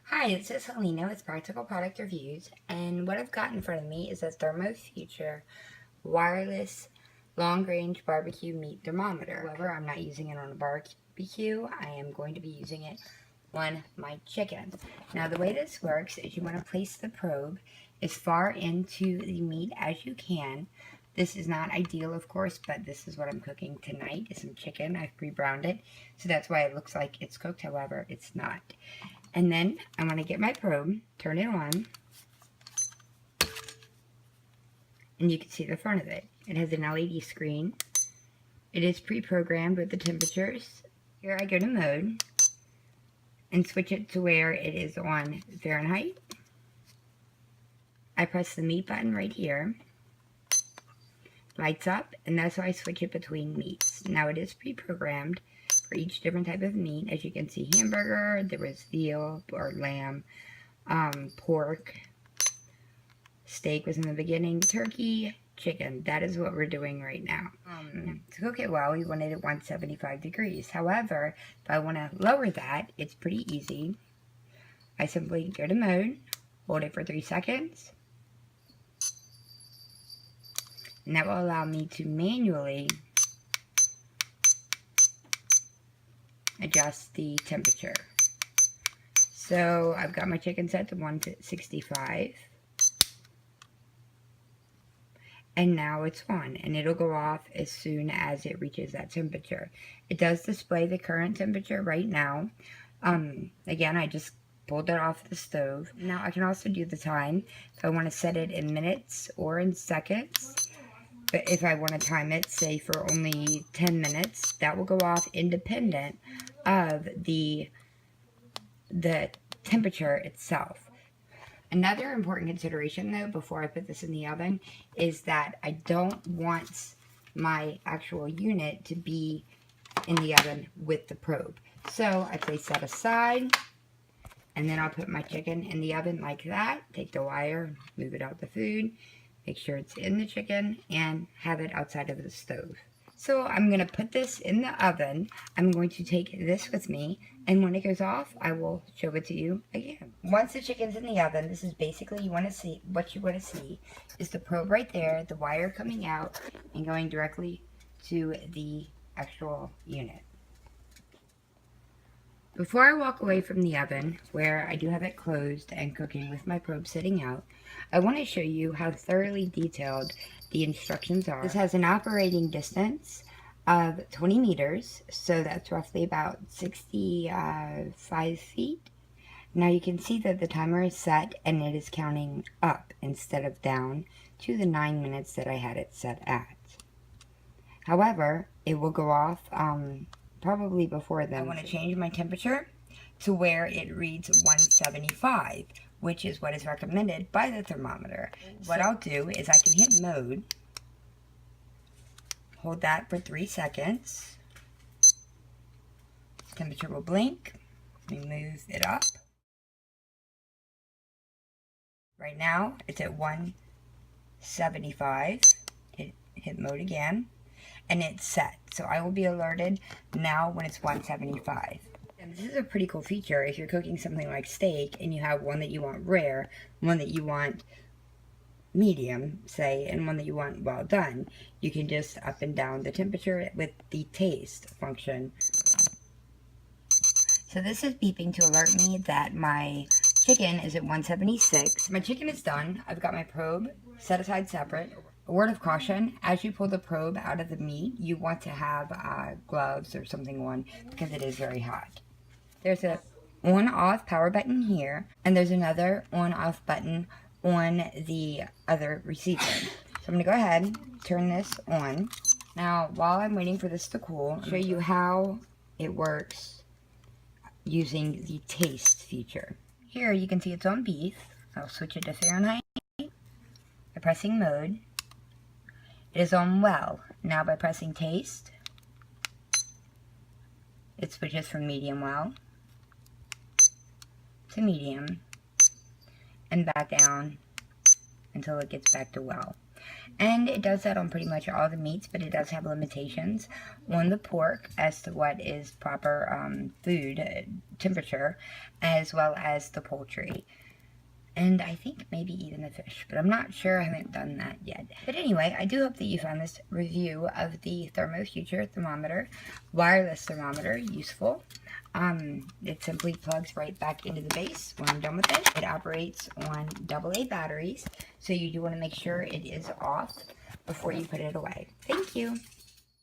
Hi, this is Helena with Practical Product Reviews, and what I've got in front of me is a ThermoFuture Wireless Long-Range Barbecue Meat Thermometer. However, I'm not using it on a barbecue. I am going to be using it on my chicken. Now, the way this works is you want to place the probe as far into the meat as you can. This is not ideal, of course, but this is what I'm cooking tonight, is some chicken. I've pre-browned it, so that's why it looks like it's cooked. However, it's not. And then I'm going to get my probe, turn it on, and you can see the front of it. It has an LED screen. It is pre-programmed with the temperatures. Here I go to mode and switch it to where it is on Fahrenheit. I press the meat button right here. Lights up, and that's how I switch it between meats. Now it is pre-programmed for each different type of meat. As you can see, hamburger, there was veal or lamb, pork, steak was in the beginning, turkey, chicken. That is what we're doing right now. To cook it well, we want it at 175 degrees. However, if I want to lower that, it's pretty easy. I simply go to mode, hold it for 3 seconds, and that will allow me to manually adjust the temperature. So I've got my chicken set to 165, and now it's on, and it'll go off as soon as it reaches that temperature. It does display the current temperature right now. Again, I just pulled it off the stove. Now I can also do the time if I want to set it in minutes or in seconds. But if I want to time it, say for only 10 minutes, that will go off independent of the temperature itself. Another important consideration, though, before I put this in the oven, is that I don't want my actual unit to be in the oven with the probe. So I place that aside, and then I'll put my chicken in the oven like that. Take the wire, move it out the food, make sure it's in the chicken, and have it outside of the stove. So I'm going to put this in the oven. I'm going to take this with me, and when it goes off, I will show it to you again. Once the chicken's in the oven, this is basically what you want to see is the probe right there, the wire coming out and going directly to the actual unit. Before I walk away from the oven, where I do have it closed and cooking with my probe sitting out, I want to show you how thoroughly detailed the instructions are. This has an operating distance of 20 meters, so that's roughly about 65 feet. Now you can see that the timer is set and it is counting up instead of down to the 9 minutes that I had it set at. However, it will go off probably before then. I want to change my temperature to where it reads 175, which is what is recommended by the thermometer. What I'll do is I can hit mode, hold that for 3 seconds, temperature will blink, we move it up. Right now it's at 175, hit mode again, and it's set. So I will be alerted now when it's 175. And this is a pretty cool feature if you're cooking something like steak and you have one that you want rare, one that you want medium, say, and one that you want well done. You can just up and down the temperature with the taste function. So this is beeping to alert me that my chicken is at 176. My chicken is done. I've got my probe set aside separate. A word of caution, as you pull the probe out of the meat, you want to have gloves or something on because it is very hot. There's a on-off power button here, and there's another on-off button on the other receiver. So I'm going to go ahead, turn this on. Now, while I'm waiting for this to cool, I'll show you how it works using the taste feature. Here you can see it's on beef. I'll switch it to Fahrenheit by pressing mode. It is on well. Now by pressing taste, it switches from medium well to medium and back down until it gets back to well. And it does that on pretty much all the meats, but it does have limitations on the pork as to what is proper food temperature, as well as the poultry. And I think maybe even the fish, but I'm not sure. I haven't done that yet. But anyway, I do hope that you found this review of the ThermoFuture thermometer, wireless thermometer, useful. It simply plugs right back into the base when I'm done with it. It operates on AA batteries, so you do want to make sure it is off before you put it away. Thank you.